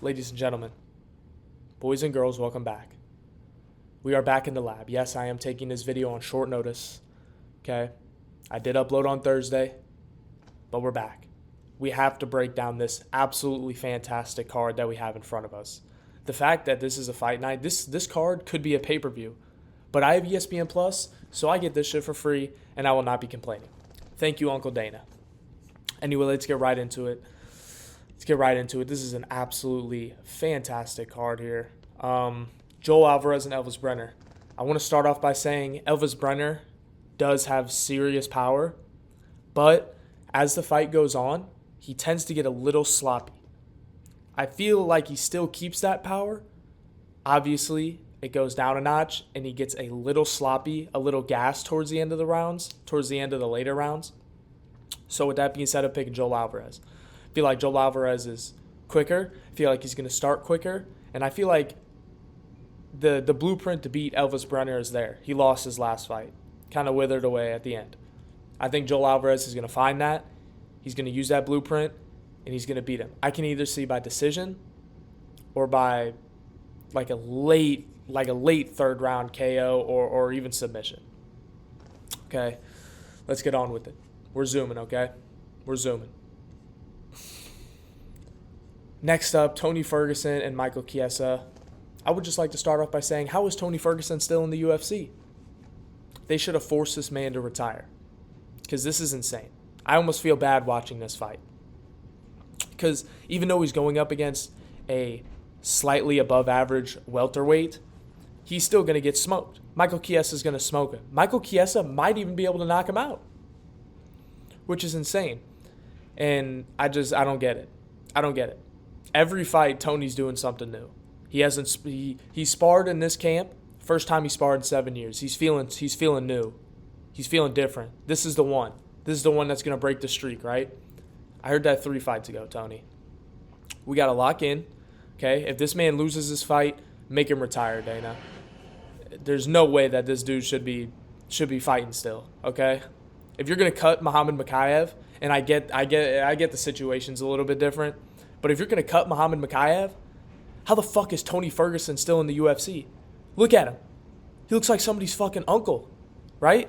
Ladies and gentlemen, boys and girls, welcome back. We are back in the lab. Yes, I am taking this video on short notice. Okay? I did upload on Thursday, but we're back. We have to break down this absolutely fantastic card that we have in front of us. The fact that this is a fight night, this card could be a pay-per-view, but I have ESPN Plus, so I get this shit for free, and I will not be complaining. Thank you, Uncle Dana. Anyway, let's get right into it. This is an absolutely fantastic card here. Joel Alvarez and Elvis Brenner. I want to start off by saying Elvis Brenner does have serious power, but as the fight goes on, he tends to get a little sloppy. I feel like he still keeps that power. Obviously, it goes down a notch, and he gets a little sloppy, a little gassed towards the end of the rounds, towards the end of the later rounds. So with that being said, I'm picking Joel Alvarez. I feel like Joel Alvarez is quicker. I feel like he's going to start quicker. And I feel like the blueprint to beat Elvis Brenner is there. He lost his last fight. Kind of withered away at the end. I think Joel Alvarez is going to find that. He's going to use that blueprint, and he's going to beat him. I can either see by decision or by like a late third round KO or even submission. Okay, let's get on with it. We're zooming, okay? We're zooming. Next up, Tony Ferguson and Michael Chiesa. I would just like to start off by saying, how is Tony Ferguson still in the UFC? They should have forced this man to retire, because this is insane. I almost feel bad watching this fight, because even though he's going up against a slightly above average welterweight, he's still going to get smoked. Michael Chiesa is going to smoke him. Michael Chiesa might even be able to knock him out, which is insane. And I don't get it. Every fight, Tony's doing something new. He sparred in this camp. First time he sparred in 7 years. He's feeling new. He's feeling different. This is the one. This is the one that's going to break the streak, right? I heard that 3 fights ago, Tony. We got to lock in, okay? If this man loses this fight, make him retire, Dana. There's no way that this dude should be fighting still, okay? If you're going to cut Muhammad Mokaev, and I get the situation's a little bit different, but if you're going to cut Muhammad Mokaev, how the fuck is Tony Ferguson still in the UFC? Look at him. He looks like somebody's fucking uncle, right?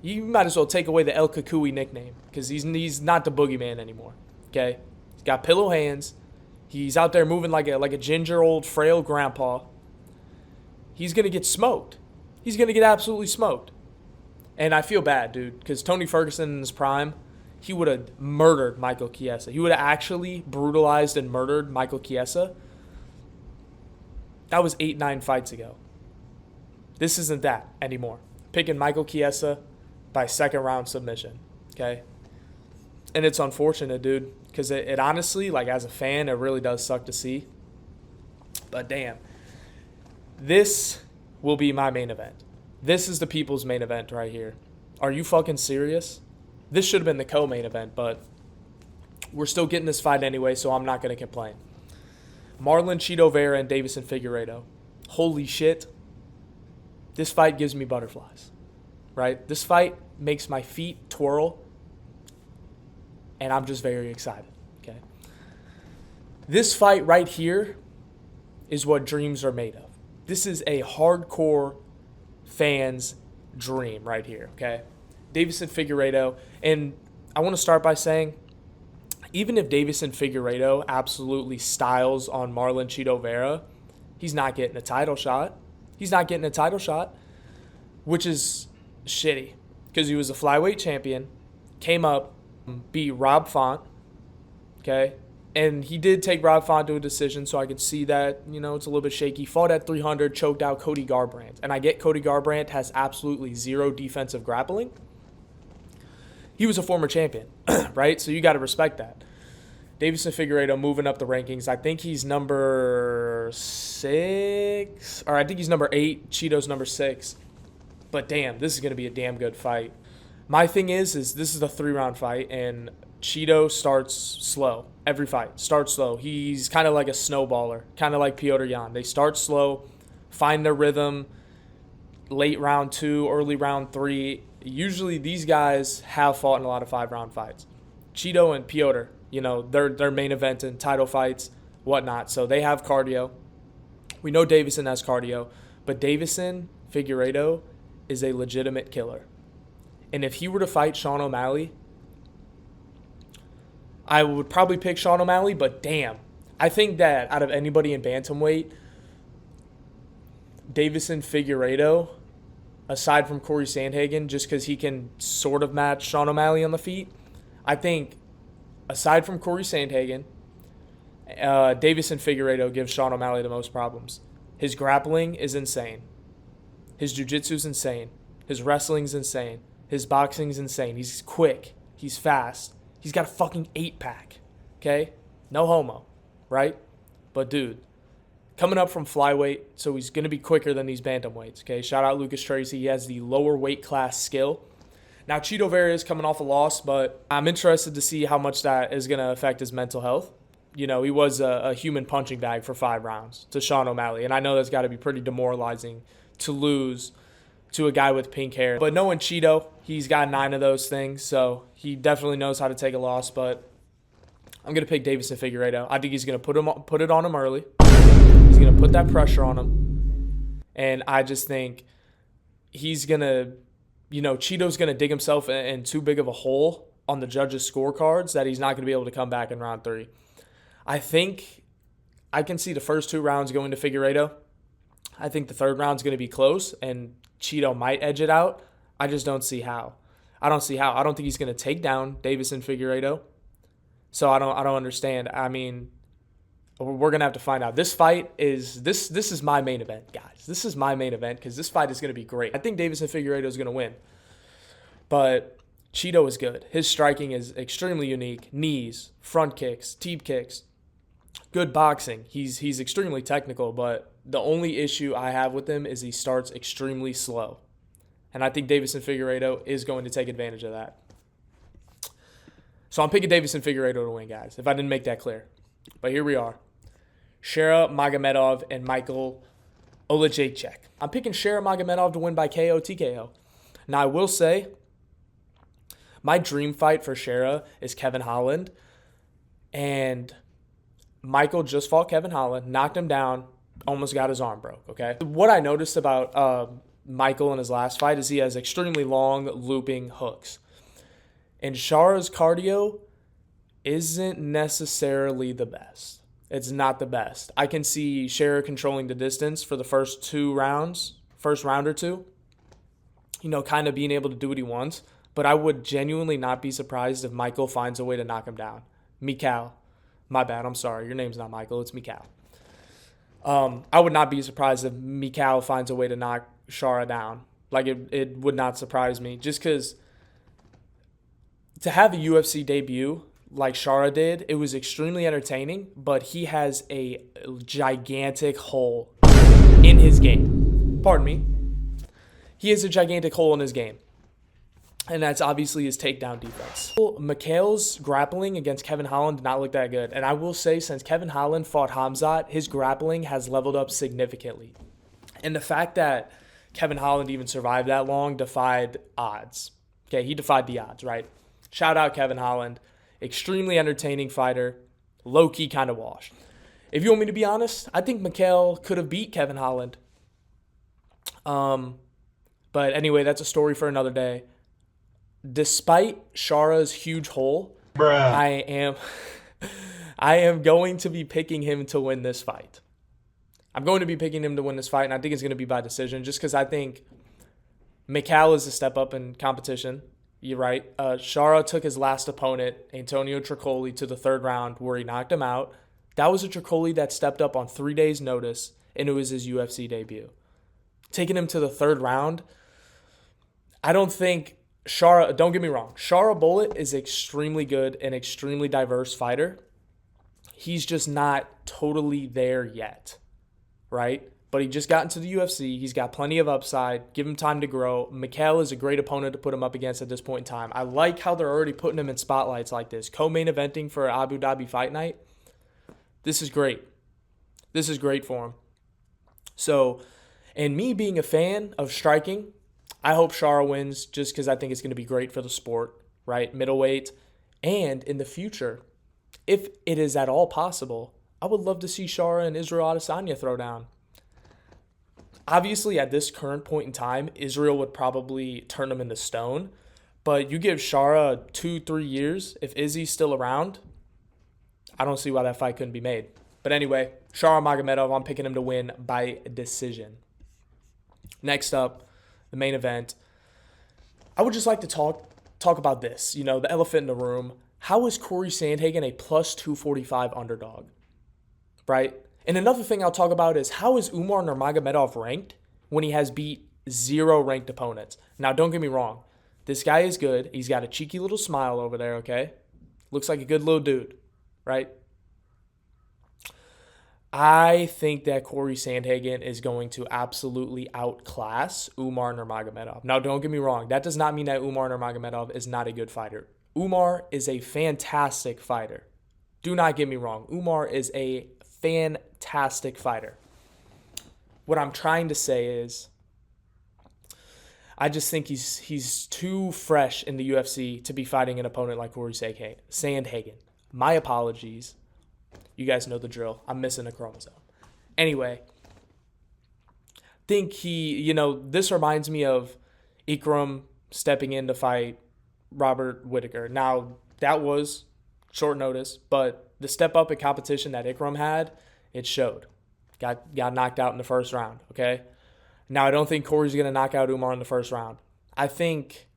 You might as well take away the El Kukui nickname, because he's not the boogeyman anymore, okay? He's got pillow hands. He's out there moving like a ginger old frail grandpa. He's going to get smoked. He's going to get absolutely smoked. And I feel bad, dude, because Tony Ferguson in his prime, he would have murdered Michael Chiesa. He would have actually brutalized and murdered Michael Chiesa. That was 8-9 fights ago. This isn't that anymore. Picking Michael Chiesa by second round submission, okay? And it's unfortunate, dude, because it honestly, like as a fan, it really does suck to see. But damn, this will be my main event. This is the people's main event right here. Are you fucking serious? This should have been the co-main event, but we're still getting this fight anyway, so I'm not going to complain. Marlon Chito Vera and Davison Figueiredo. Holy shit. This fight gives me butterflies, right? This fight makes my feet twirl, and I'm just very excited, okay? This fight right here is what dreams are made of. This is a hardcore fan's dream right here, okay? Davison Figueiredo, and I want to start by saying, even if Davison Figueiredo absolutely styles on Marlon Chito Vera, he's not getting a title shot. Which is shitty, because he was a flyweight champion, came up, beat Rob Font, okay? And he did take Rob Font to a decision, so I could see that, it's a little bit shaky. Fought at 300, choked out Cody Garbrandt. And I get Cody Garbrandt has absolutely zero defensive grappling. He was a former champion, right? So you got to respect that. Davison Figueiredo moving up the rankings. I think he's number 6, or I think he's number 8. Cheeto's number 6. But damn, this is going to be a damn good fight. My thing is this is a 3-round fight, and Chito starts slow. Every fight starts slow. He's kind of like a snowballer, kind of like Piotr Jan. They start slow, find their rhythm, late round 2, early round 3. Usually these guys have fought in a lot of 5-round fights. Chito and Piotr, their main event and title fights whatnot. So they have cardio. We know Davison has cardio, but Davison Figueiredo is a legitimate killer. And if he were to fight Sean O'Malley, I would probably pick Sean O'Malley, but damn. I think that out of anybody in bantamweight, Davison Figueiredo, aside from Corey Sandhagen, just because he can sort of match Sean O'Malley on the feet, I think aside from Corey Sandhagen, Davison Figueiredo gives Sean O'Malley the most problems. His grappling is insane. His jiu-jitsu is insane. His wrestling's insane. His boxing's insane. He's quick. He's fast. He's got a fucking 8-pack. Okay? No homo. Right? But, dude, coming up from flyweight, so he's going to be quicker than these bantamweights. Okay? Shout out Lucas Tracy. He has the lower weight class skill. Now, Cheeto Vera is coming off a loss, but I'm interested to see how much that is going to affect his mental health. You know, he was a human punching bag for 5 rounds to Sean O'Malley, and I know that's got to be pretty demoralizing to lose to a guy with pink hair. But knowing Cheeto, he's got 9 of those things, so he definitely knows how to take a loss, but I'm going to pick Davison Figueiredo. I think he's going to put it on him early. He's going to put that pressure on him, and I just think he's going to, you know, Cheeto's going to dig himself in too big of a hole on the judges' scorecards that he's not going to be able to come back in round 3. I think I can see the first 2 rounds going to Figueiredo. I think the 3rd round's going to be close, and Cheeto might edge it out. I just don't see how. I don't think he's going to take down Davison Figueiredo. So I don't understand. I mean, we're going to have to find out. This fight is this is my main event, guys. This is my main event because this fight is going to be great. I think Davison Figueiredo is going to win. But Cheeto is good. His striking is extremely unique. Knees, front kicks, teep kicks. Good boxing. He's extremely technical, but the only issue I have with him is he starts extremely slow. And I think Davison Figueiredo is going to take advantage of that. So I'm picking Davison Figueiredo to win, guys, if I didn't make that clear. But here we are. Shera Magomedov and Michael Olajaychik. I'm picking Shera Magomedov to win by KO TKO. Now, I will say, my dream fight for Shera is Kevin Holland. And Michael just fought Kevin Holland, knocked him down, almost got his arm broke, okay? What I noticed about Michael in his last fight is he has extremely long looping hooks. And Shera's cardio isn't necessarily the best. It's not the best. I can see Shera controlling the distance for the first 2 rounds, first round or 2, you know, kind of being able to do what he wants. But I would genuinely not be surprised if Michael finds a way to knock him down. Mikal. My bad, I'm sorry. Your name's not Michael, it's Mikal. I would not be surprised if Mikal finds a way to knock Shera down. Like, it would not surprise me. Just because to have a UFC debut like Shera did, it was extremely entertaining, but he has a gigantic hole in his game. Pardon me. He has a gigantic hole in his game. And that's obviously his takedown defense. Mikhail's grappling against Kevin Holland did not look that good. And I will say, since Kevin Holland fought Khamzat, his grappling has leveled up significantly. And the fact that Kevin Holland even survived that long defied odds. Okay, he defied the odds, right? Shout out Kevin Holland. Extremely entertaining fighter. Low-key kind of washed. If you want me to be honest, I think Mikhail could have beat Kevin Holland. But anyway, that's a story for another day. Despite Shara's huge hole, I am going to be picking him to win this fight. I'm going to be picking him to win this fight, and I think it's going to be by decision just because I think Mikhail is a step up in competition. You're right. Shara took his last opponent, Antonio Tricoli, to the 3rd round where he knocked him out. That was a Tricoli that stepped up on 3 days' notice, and it was his UFC debut. Taking him to the 3rd round, I don't think Shara, don't get me wrong, Shara Bullet is extremely good and extremely diverse fighter. He's just not totally there yet, right? But he just got into the UFC. He's got plenty of upside. Give him time to grow. Mikhail is a great opponent to put him up against at this point in time. I like how they're already putting him in spotlights like this. Co-main eventing for Abu Dhabi Fight Night. This is great. This is great for him. So, and me being a fan of striking, I hope Shara wins just because I think it's going to be great for the sport, right? Middleweight. And in the future, if it is at all possible, I would love to see Shara and Israel Adesanya throw down. Obviously, at this current point in time, Israel would probably turn him into stone. But you give Shara 2-3 years, if Izzy's still around, I don't see why that fight couldn't be made. But anyway, Shara Magomedov, I'm picking him to win by decision. Next up, the main event. I would just like to talk about this. The elephant in the room. How is Corey Sandhagen a plus 245 underdog? Right? And another thing I'll talk about is how is Umar Nurmagomedov ranked when he has beat 0 ranked opponents? Now, don't get me wrong. This guy is good. He's got a cheeky little smile over there, okay? Looks like a good little dude, right? I think that Corey Sandhagen is going to absolutely outclass Umar Nurmagomedov. Now, don't get me wrong. That does not mean that Umar Nurmagomedov is not a good fighter. Umar is a fantastic fighter. Do not get me wrong. Umar is a fantastic fighter. What I'm trying to say is I just think he's too fresh in the UFC to be fighting an opponent like Corey Sandhagen. My apologies. You guys know the drill. I'm missing a chromosome. Anyway, think this reminds me of Ikram stepping in to fight Robert Whittaker. Now, that was short notice, but the step up in competition that Ikram had, it showed. Got knocked out in the first round, okay? Now, I don't think Corey's going to knock out Umar in the first round. I think,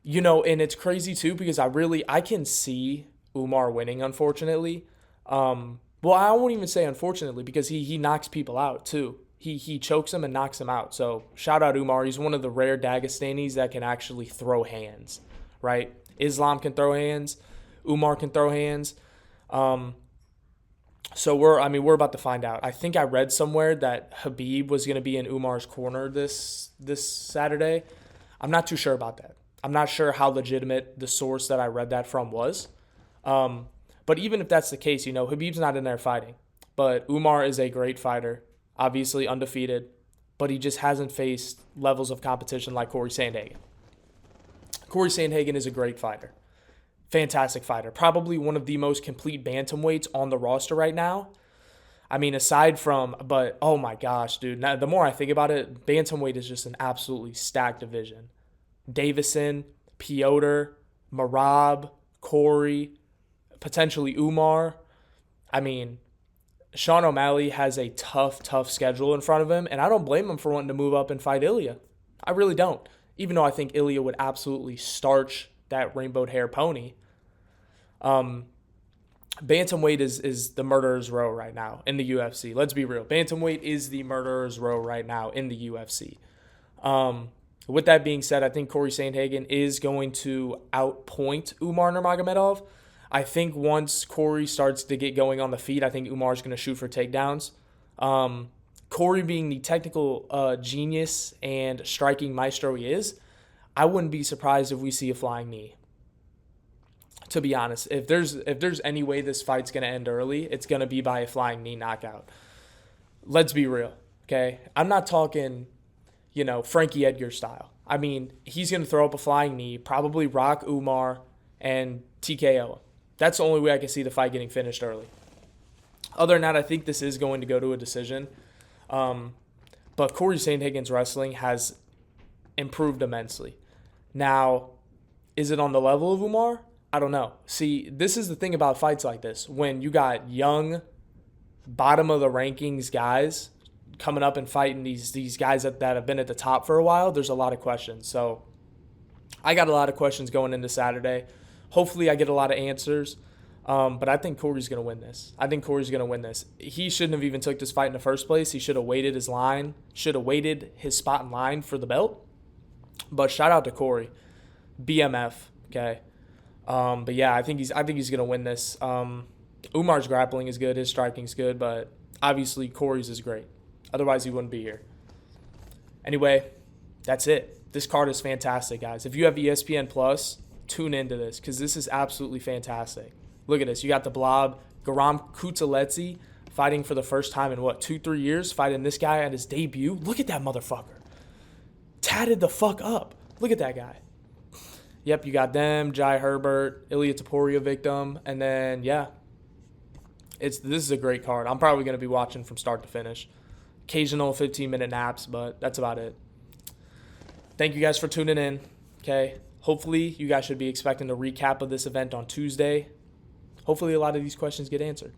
and it's crazy too because I can see Umar winning, unfortunately. Well, I won't even say unfortunately because he knocks people out too. He chokes them and knocks them out. So shout out Umar. He's one of the rare Dagestanis that can actually throw hands, right? Islam can throw hands. Umar can throw hands. So we're about to find out. I think I read somewhere that Khabib was going to be in Umar's corner this Saturday. I'm not too sure about that. I'm not sure how legitimate the source that I read that from was. But even if that's the case, Khabib's not in there fighting. But Umar is a great fighter, obviously undefeated, but he just hasn't faced levels of competition like Corey Sandhagen. Corey Sandhagen is a great fighter. Fantastic fighter. Probably one of the most complete bantamweights on the roster right now. I mean, but oh my gosh, dude. Now, the more I think about it, bantamweight is just an absolutely stacked division. Davison, Piotr, Marab, Corey, potentially Umar. I mean, Sean O'Malley has a tough schedule in front of him, and I don't blame him for wanting to move up and fight Ilya. I really don't. Even though I think Ilya would absolutely starch that rainbowed hair pony. Bantamweight is the murderer's row right now in the UFC. Let's be real. Bantamweight is the murderer's row right now in the UFC. With that being said, I think Corey Sandhagen is going to outpoint Umar Nurmagomedov. I think once Corey starts to get going on the feet, I think Umar's going to shoot for takedowns. Corey being the technical genius and striking maestro he is, I wouldn't be surprised if we see a flying knee. To be honest, if there's any way this fight's going to end early, it's going to be by a flying knee knockout. Let's be real, okay? I'm not talking, Frankie Edgar style. I mean, he's going to throw up a flying knee, probably rock Umar and TKO him. That's the only way I can see the fight getting finished early. Other than that, I think this is going to go to a decision. But Corey Sandhagen's wrestling has improved immensely. Now, is it on the level of Umar? I don't know. See, this is the thing about fights like this. When you got young, bottom of the rankings guys coming up and fighting these guys that have been at the top for a while, there's a lot of questions. So I got a lot of questions going into Saturday. Hopefully I get a lot of answers. But I think Corey's going to win this. He shouldn't have even took this fight in the first place. He should have waited his spot in line for the belt. But shout out to Corey. BMF, okay? But yeah, I think he's going to win this. Umar's grappling is good, his striking's good, but obviously Corey's is great. Otherwise he wouldn't be here. Anyway, that's it. This card is fantastic, guys. If you have ESPN Plus, tune into this because this is absolutely fantastic. Look at this. You got the Blob, Garam Kutsaletsi fighting for the first time in 2-3 years, fighting this guy at his debut. Look at that motherfucker. Tatted the fuck up. Look at that guy. Yep, you got them, Jai Herbert, Ilya Taporia victim, and then, yeah. This is a great card. I'm probably going to be watching from start to finish. Occasional 15-minute naps, but that's about it. Thank you guys for tuning in. Okay. Hopefully, you guys should be expecting a recap of this event on Tuesday. Hopefully, a lot of these questions get answered.